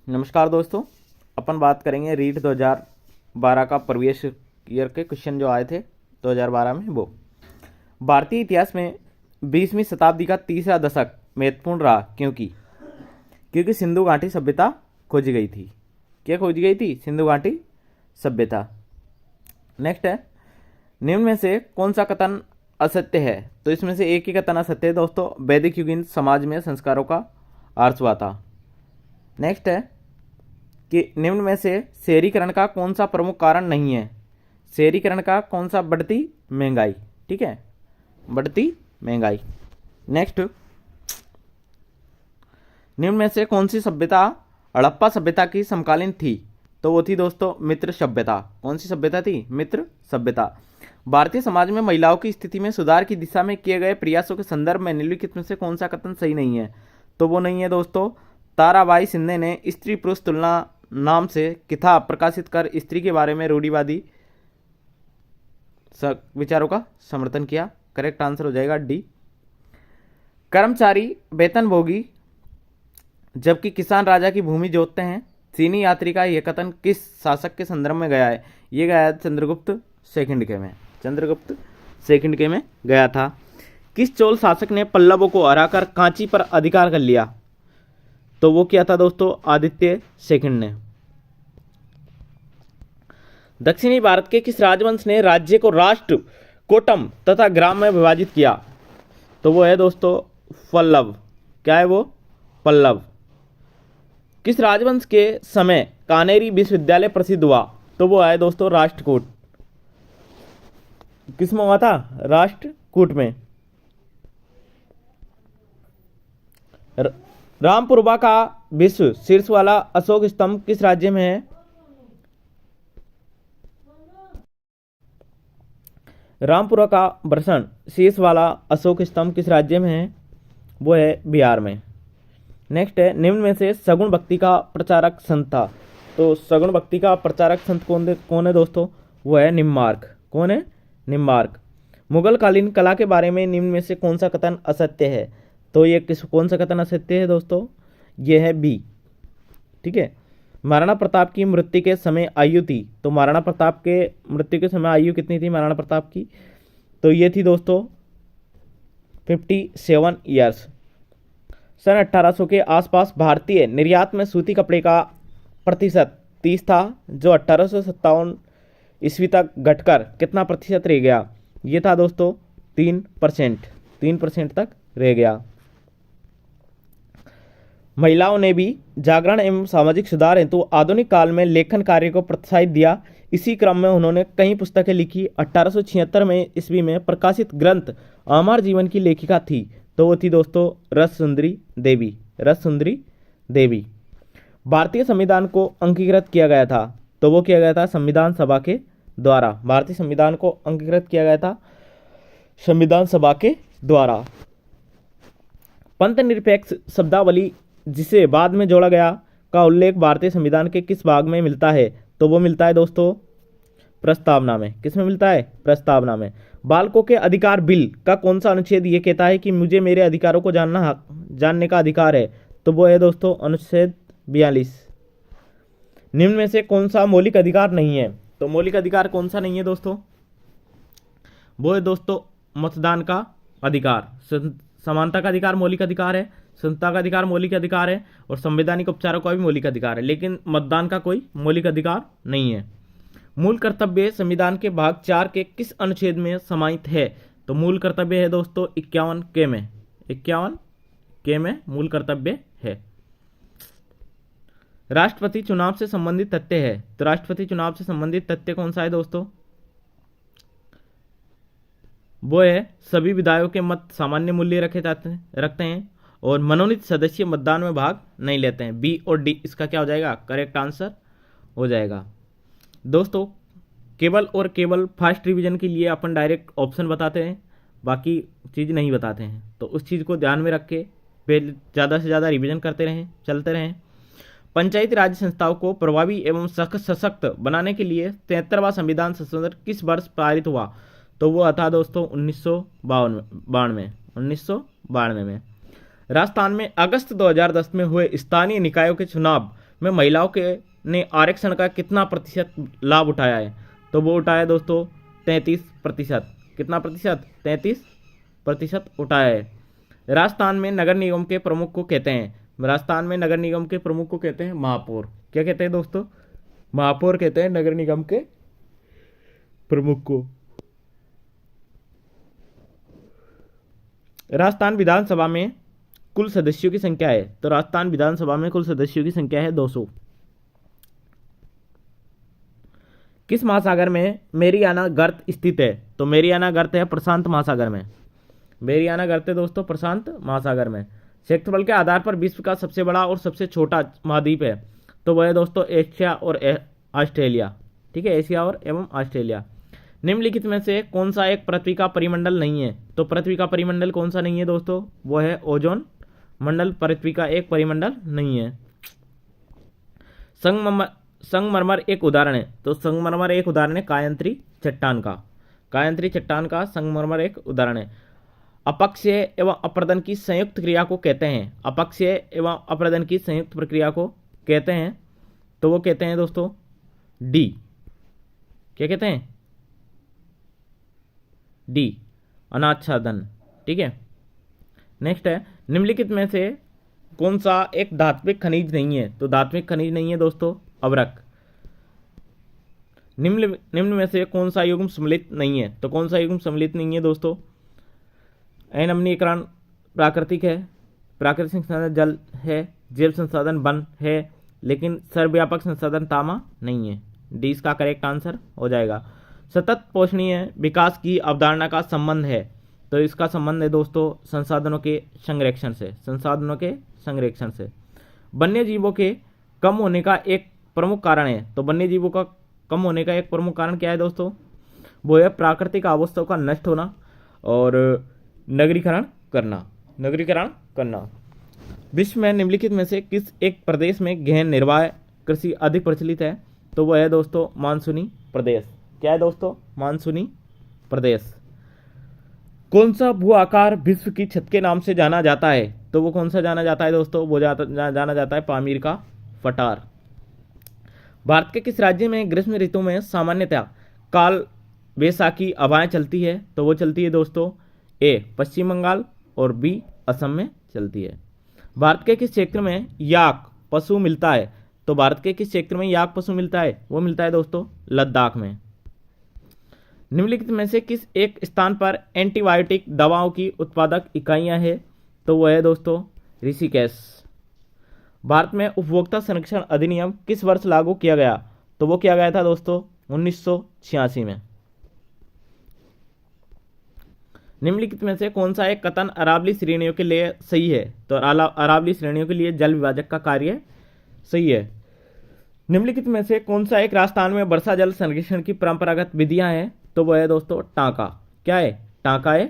नमस्कार दोस्तों, अपन बात करेंगे रीट 2012 का प्रीवियस ईयर के क्वेश्चन जो आए थे 2012 में। वो भारतीय इतिहास में 20वीं शताब्दी का तीसरा दशक महत्वपूर्ण रहा क्योंकि सिंधु घाटी सभ्यता खोजी गई थी। क्या खोजी गई थी? सिंधु घाटी सभ्यता। नेक्स्ट है, निम्न में से कौन सा कथन असत्य है? तो इसमें से एक ही कथन असत्य है दोस्तों, वैदिक युगीन समाज में संस्कारों का आर्स हुआ था। नेक्स्ट है कि निम्न में से शहरीकरण का कौन सा प्रमुख कारण नहीं है? शहरीकरण का कौन सा? बढ़ती महंगाई। ठीक है, बढ़ती महंगाई। नेक्स्ट, निम्न में से कौन सी सभ्यता हड़प्पा सभ्यता की समकालीन थी? तो वो थी दोस्तों मित्र सभ्यता। कौन सी सभ्यता थी? मित्र सभ्यता। भारतीय समाज में महिलाओं की स्थिति में सुधार की दिशा में किए गए प्रयासों के संदर्भ में निम्नलिखित में से कौन सा कथन सही नहीं है? तो वो नहीं है दोस्तों, ताराबाई शिंदे ने स्त्री पुरुष तुलना नाम से किताब प्रकाशित कर स्त्री के बारे में रूढ़िवादी विचारों का समर्थन किया। करेक्ट आंसर हो जाएगा डी। कर्मचारी वेतनभोगी जबकि किसान राजा की भूमि जोतते हैं। चीनी यात्री का यह कथन किस शासक के संदर्भ में गया है? ये गया है चंद्रगुप्त सेकंड के में। चंद्रगुप्त सेकंड के में गया था। किस चोल शासक ने पल्लवों को हराकर कांची पर अधिकार कर लिया? तो वो क्या था दोस्तों? आदित्य सेकंड ने। दक्षिणी भारत के किस राजवंश ने राज्य को राष्ट्र, कोटम तथा ग्राम में विभाजित किया? तो वो है दोस्तों पल्लव। क्या है वो? पल्लव। किस राजवंश के समय कानेरी विश्वविद्यालय प्रसिद्ध हुआ? तो वो है दोस्तों राष्ट्रकूट। किस में हुआ था? राष्ट्रकूट में। रामपुरवा का विश्व शीर्ष वाला अशोक स्तंभ किस राज्य में है? रामपुरा का वर्षण शीर्ष वाला अशोक स्तंभ किस राज्य में है? वो है बिहार में। नेक्स्ट है, निम्न में से सगुण भक्ति का प्रचारक संत था। तो सगुण भक्ति का प्रचारक संत कौन है दोस्तों? वो है निम्बार्क। कौन है? निम्बार्क। मुगल कालीन कला के बारे में निम्न में से कौन सा कथन असत्य है? तो ये कौन सा कथन असत्य है दोस्तों? ये है बी। ठीक है, महाराणा प्रताप की मृत्यु के समय आयु थी। तो महाराणा प्रताप के मृत्यु के समय आयु कितनी थी महाराणा प्रताप की? तो ये थी दोस्तों 57 ईयर्स। सन 1800 के आसपास भारतीय निर्यात में सूती कपड़े का प्रतिशत 30 था, जो 1857 ईस्वी तक घटकर कितना प्रतिशत रह गया? ये था दोस्तों 3%। 3% तक रह गया। महिलाओं ने भी जागरण एवं सामाजिक सुधार हेतु आधुनिक काल में लेखन कार्य को प्रोत्साहित दिया। इसी क्रम में उन्होंने कई पुस्तकें लिखी। 1876 में ईस्वी में प्रकाशित ग्रंथ आमार जीवन की लेखिका थी। तो वो थी दोस्तों रस सुंदरी देवी। रस सुंदरी देवी। भारतीय संविधान को अंगीकृत किया गया था। तो वो किया गया था संविधान सभा के द्वारा। भारतीय संविधान को अंगीकृत किया गया था संविधान सभा के द्वारा। पंथ निरपेक्ष शब्दावली जिसे बाद में जोड़ा गया का उल्लेख भारतीय संविधान के किस भाग में मिलता है? तो वो मिलता है दोस्तों प्रस्तावना में। किस में मिलता है? प्रस्तावना में। बालकों के अधिकार बिल का कौन सा अनुच्छेद ये कहता है कि मुझे मेरे अधिकारों को जानने का अधिकार है? तो वो है दोस्तों अनुच्छेद 42। निम्न में से कौन सा मौलिक अधिकार नहीं है? तो मौलिक अधिकार कौन सा नहीं है दोस्तों? वो है दोस्तों मतदान का अधिकार। समानता का अधिकार मौलिक अधिकार है, स्वतंत्रता का अधिकार मौलिक अधिकार है, और संवैधानिक उपचारों का भी मौलिक अधिकार है, लेकिन मतदान का कोई मौलिक अधिकार नहीं है। मूल कर्तव्य संविधान के भाग 4 के किस अनुच्छेद में समाहित है? तो मूल कर्तव्य है दोस्तों 51 के में। 51 के में मूल कर्तव्य है। राष्ट्रपति चुनाव से संबंधित तथ्य है। तो राष्ट्रपति चुनाव से संबंधित तथ्य कौन सा है दोस्तों? वो है सभी विधायकों के मत सामान्य मूल्य रखते हैं और मनोनीत सदस्य मतदान में भाग नहीं लेते हैं। बी और डी इसका क्या हो जाएगा? करेक्ट आंसर हो जाएगा। दोस्तों केवल और केवल फर्स्ट रिवीजन के लिए अपन डायरेक्ट ऑप्शन बताते हैं, बाकी चीज़ नहीं बताते हैं। तो उस चीज़ को ध्यान में रख के पहले ज़्यादा से ज़्यादा रिवीजन करते रहें, चलते रहें। पंचायती राज संस्थाओं को प्रभावी एवं सशक्त बनाने के लिए 73वां संविधान संशोधन किस वर्ष पारित हुआ? तो वो था दोस्तों 1992 में। राजस्थान में अगस्त 2010 में हुए स्थानीय निकायों के चुनाव में महिलाओं के ने आरक्षण का कितना प्रतिशत लाभ उठाया है? तो वो उठाया दोस्तों 33%। कितना प्रतिशत? 33% उठाया है। राजस्थान में नगर निगम के प्रमुख को कहते हैं, राजस्थान में नगर निगम के प्रमुख को कहते हैं महापौर। क्या कहते हैं दोस्तों? महापौर कहते हैं नगर निगम के प्रमुख को। राजस्थान विधानसभा में कुल सदस्यों की संख्या है, तो राजस्थान विधानसभा में कुल सदस्यों की संख्या है 200। किस महासागर में मेरियाना गर्त स्थित है? तो मेरियाना गर्त है प्रशांत महासागर में। मेरियाना गर्त है दोस्तों प्रशांत महासागर में। क्षेत्रफल के आधार पर विश्व का सबसे बड़ा और सबसे छोटा महाद्वीप है, तो वह है दोस्तों एशिया और ऑस्ट्रेलिया। ठीक है, एशिया और एवं ऑस्ट्रेलिया। निम्नलिखित में से कौन सा एक पृथ्वी का परिमंडल नहीं है? तो पृथ्वी का परिमंडल कौन सा नहीं है दोस्तों? वो है ओजोन मंडल पृथ्वी का एक परिमंडल नहीं है। संगमरमर एक उदाहरण है, तो संगमरमर एक उदाहरण है कायंत्री चट्टान का। कायंत्री चट्टान का संगमरमर एक उदाहरण है। अपक्षय एवं अप्रदन की संयुक्त क्रिया को कहते हैं, अपक्षय एवं अप्रदन की संयुक्त प्रक्रिया को कहते हैं, तो वो कहते हैं दोस्तों डी। क्या कहते हैं? डी, अनाच्छादन। ठीक है। नेक्स्ट है, निम्नलिखित में से कौन सा एक धात्विक खनिज नहीं है? तो धात्विक खनिज नहीं है दोस्तों अभ्रक। निम्न में से कौन सा युग्म सम्मिलित नहीं है? तो कौन सा युग्म सम्मिलित नहीं है दोस्तों? अनमनीकरण प्राकृतिक है, प्राकृतिक संसाधन जल है, जैव संसाधन वन है, लेकिन सर्वव्यापक संसाधन तामा नहीं है। डी इसका करेक्ट आंसर हो जाएगा। सतत पोषणीय विकास की अवधारणा का संबंध है, तो इसका संबंध है दोस्तों संसाधनों के संरक्षण से, संसाधनों के संरक्षण से। वन्य जीवों के कम होने का एक प्रमुख कारण है, तो वन्य जीवों का कम होने का एक प्रमुख कारण क्या है दोस्तों? वो है प्राकृतिक आवासों का नष्ट होना और नगरीकरण करना, नगरीकरण करना। विश्व में निम्नलिखित में से किस एक प्रदेश में गहन निर्वाह कृषि अधिक प्रचलित है? तो वह है दोस्तों मानसूनी प्रदेश। क्या है दोस्तों? मानसूनी प्रदेश। कौन सा भू आकार विश्व की छत के नाम से जाना जाता है? तो वो कौन सा जाना जाता है दोस्तों? वो जाना जाता है पामीर का पठार। भारत के किस राज्य में ग्रीष्म ऋतु में सामान्यतः काल वैसाखी हवाएं चलती है? तो वो चलती है दोस्तों ए पश्चिम बंगाल और बी असम में चलती है। भारत के किस क्षेत्र में याक पशु मिलता है? तो भारत के किस क्षेत्र में याक पशु मिलता है? वो मिलता है दोस्तों लद्दाख में। निम्नलिखित में से किस एक स्थान पर एंटीबायोटिक दवाओं की उत्पादक इकाइयां हैं? तो वह है दोस्तों ऋषिकेश। भारत में उपभोक्ता संरक्षण अधिनियम किस वर्ष लागू किया गया? तो वो किया गया था दोस्तों 1986 में। निम्नलिखित में से कौन सा एक कथन अरावली श्रेणियों के लिए सही है? तो अरावली श्रेणियों के लिए जल विभाजक का कार्य सही है। निम्नलिखित में से कौन सा एक राजस्थान में वर्षा जल संरक्षण की परंपरागत विधियां हैं? तो वह है दोस्तों टांका। क्या है? टांका है।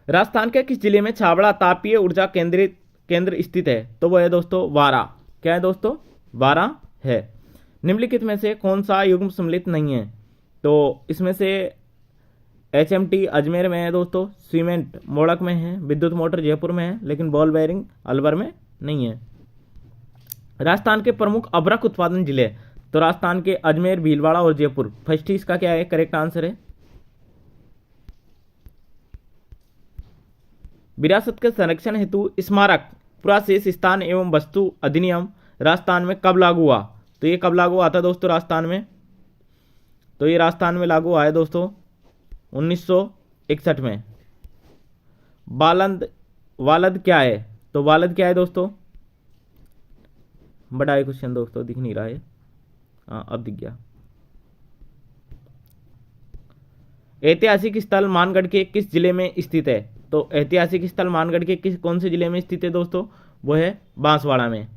राजस्थान के किस जिले में छाबड़ा तापीय ऊर्जा केंद्र स्थित है? तो वह है दोस्तों वारा। क्या है दोस्तों? वारा है। निम्नलिखित में से कौन सा युग्म सम्मिलित नहीं है? तो इसमें से HMT अजमेर में है दोस्तों, सीमेंट मोड़क में है, विद्युत मोटर जयपुर में है, लेकिन बॉल बेयरिंग अलवर में नहीं है। राजस्थान के प्रमुख अभ्रक उत्पादन जिले, तो राजस्थान के अजमेर, भीलवाड़ा और जयपुर। फर्स्ट ही इसका क्या है? करेक्ट आंसर है। विरासत के संरक्षण हेतु स्मारक पुराशेष स्थान एवं वस्तु अधिनियम राजस्थान में कब लागू हुआ? तो ये कब लागू हुआ था दोस्तों राजस्थान में? तो ये राजस्थान में लागू हुआ है दोस्तों 1961 में। वालद क्या है? तो वालद क्या है दोस्तों? बड़ा है क्वेश्चन दोस्तों, दिख नहीं रहा है। हाँ अब दिख गया। ऐतिहासिक स्थल मानगढ़ के किस जिले में स्थित है? तो ऐतिहासिक स्थल मानगढ़ के कौन से जिले में स्थित है दोस्तों? वो है बांसवाड़ा में।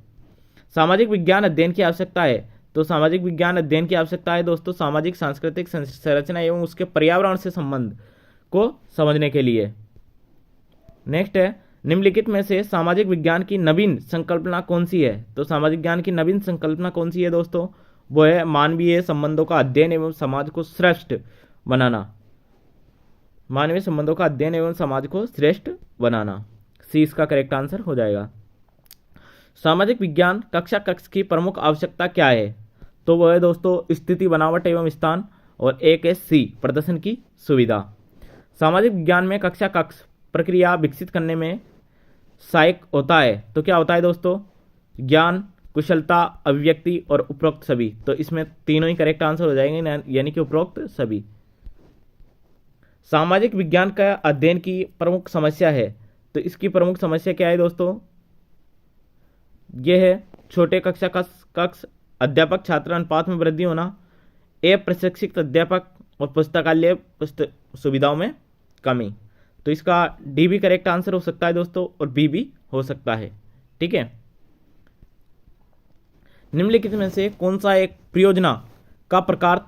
सामाजिक विज्ञान अध्ययन की आवश्यकता है, तो सामाजिक विज्ञान अध्ययन की आवश्यकता है दोस्तों सामाजिक सांस्कृतिक संरचना एवं उसके पर्यावरण से संबंध को समझने के लिए। नेक्स्ट है, निम्नलिखित में से सामाजिक विज्ञान की नवीन संकल्पना कौन सी है? तो सामाजिक विज्ञान की नवीन संकल्पना कौन सी है दोस्तों? वो है मानवीय संबंधों का अध्ययन एवं समाज को श्रेष्ठ बनाना। मानवीय संबंधों का अध्ययन एवं समाज को श्रेष्ठ बनाना। सी इसका करेक्ट आंसर हो जाएगा। सामाजिक विज्ञान कक्षा कक्ष की प्रमुख आवश्यकता क्या है? तो वह है दोस्तों स्थिति, बनावट एवं स्थान, और एक है सी प्रदर्शन की सुविधा। सामाजिक विज्ञान में कक्षा कक्ष प्रक्रिया विकसित करने में सहायक होता है। तो क्या होता है दोस्तों? ज्ञान, कुशलता, अभिव्यक्ति और उपरोक्त सभी। तो इसमें तीनों ही करेक्ट आंसर हो जाएंगे, यानी कि उपरोक्त सभी। सामाजिक विज्ञान का अध्ययन की प्रमुख समस्या है। तो इसकी प्रमुख समस्या क्या है दोस्तों? यह है छोटे कक्षा कक्ष, अध्यापक छात्र अनुपात में वृद्धि होना, प्रशिक्षित अध्यापक और पुस्तकालय सुविधाओं में कमी। तो इसका डी भी करेक्ट आंसर हो सकता है दोस्तों, और बी भी हो सकता है। ठीक है। निम्नलिखित में से कौन सा एक परियोजना का प्रकार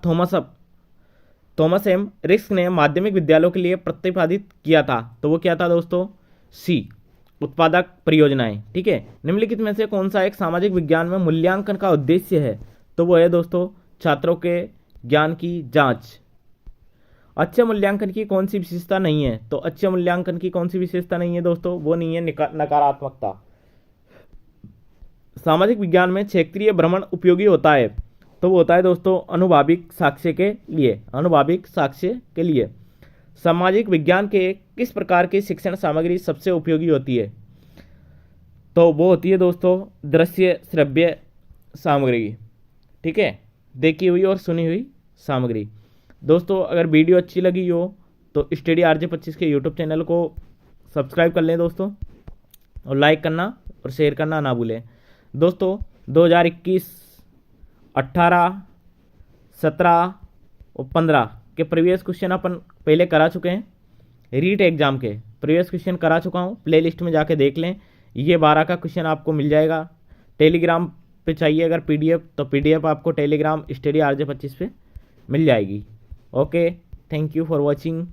थॉमस एम रिस्क ने माध्यमिक विद्यालयों के लिए प्रतिपादित किया था? तो वो क्या था दोस्तों? सी उत्पादक परियोजनाएं। ठीक है। निम्नलिखित में से कौन सा एक सामाजिक विज्ञान में मूल्यांकन का उद्देश्य है? तो वो है दोस्तों छात्रों के ज्ञान की जांच। अच्छे मूल्यांकन की कौन सी विशेषता नहीं है? तो अच्छे मूल्यांकन की कौन सी विशेषता नहीं है दोस्तों? वो नहीं है नकारात्मकता। सामाजिक विज्ञान में क्षेत्रीय भ्रमण उपयोगी होता है। तो वो होता है दोस्तों अनुभाविक साक्ष्य के लिए। अनुभाविक साक्ष्य के लिए सामाजिक विज्ञान के किस प्रकार की शिक्षण सामग्री सबसे उपयोगी होती है? तो वो होती है दोस्तों दृश्य श्रव्य सामग्री। ठीक है, देखी हुई और सुनी हुई सामग्री। दोस्तों अगर वीडियो अच्छी लगी हो तो स्टडी RJ25 के यूट्यूब चैनल को सब्सक्राइब कर लें दोस्तों, और लाइक करना और शेयर करना ना भूलें। दोस्तों 2021, 18, 17 और 15 के प्रीवियस क्वेश्चन अपन पहले करा चुके हैं। रीट एग्जाम के प्रीवियस क्वेश्चन करा चुका हूँ, प्लेलिस्ट में जाके देख लें। ये 12 का क्वेश्चन आपको मिल जाएगा। टेलीग्राम पे चाहिए अगर PDF, तो PDF आपको टेलीग्राम स्टडी RJ25 पे मिल जाएगी। Okay, thank you for watching.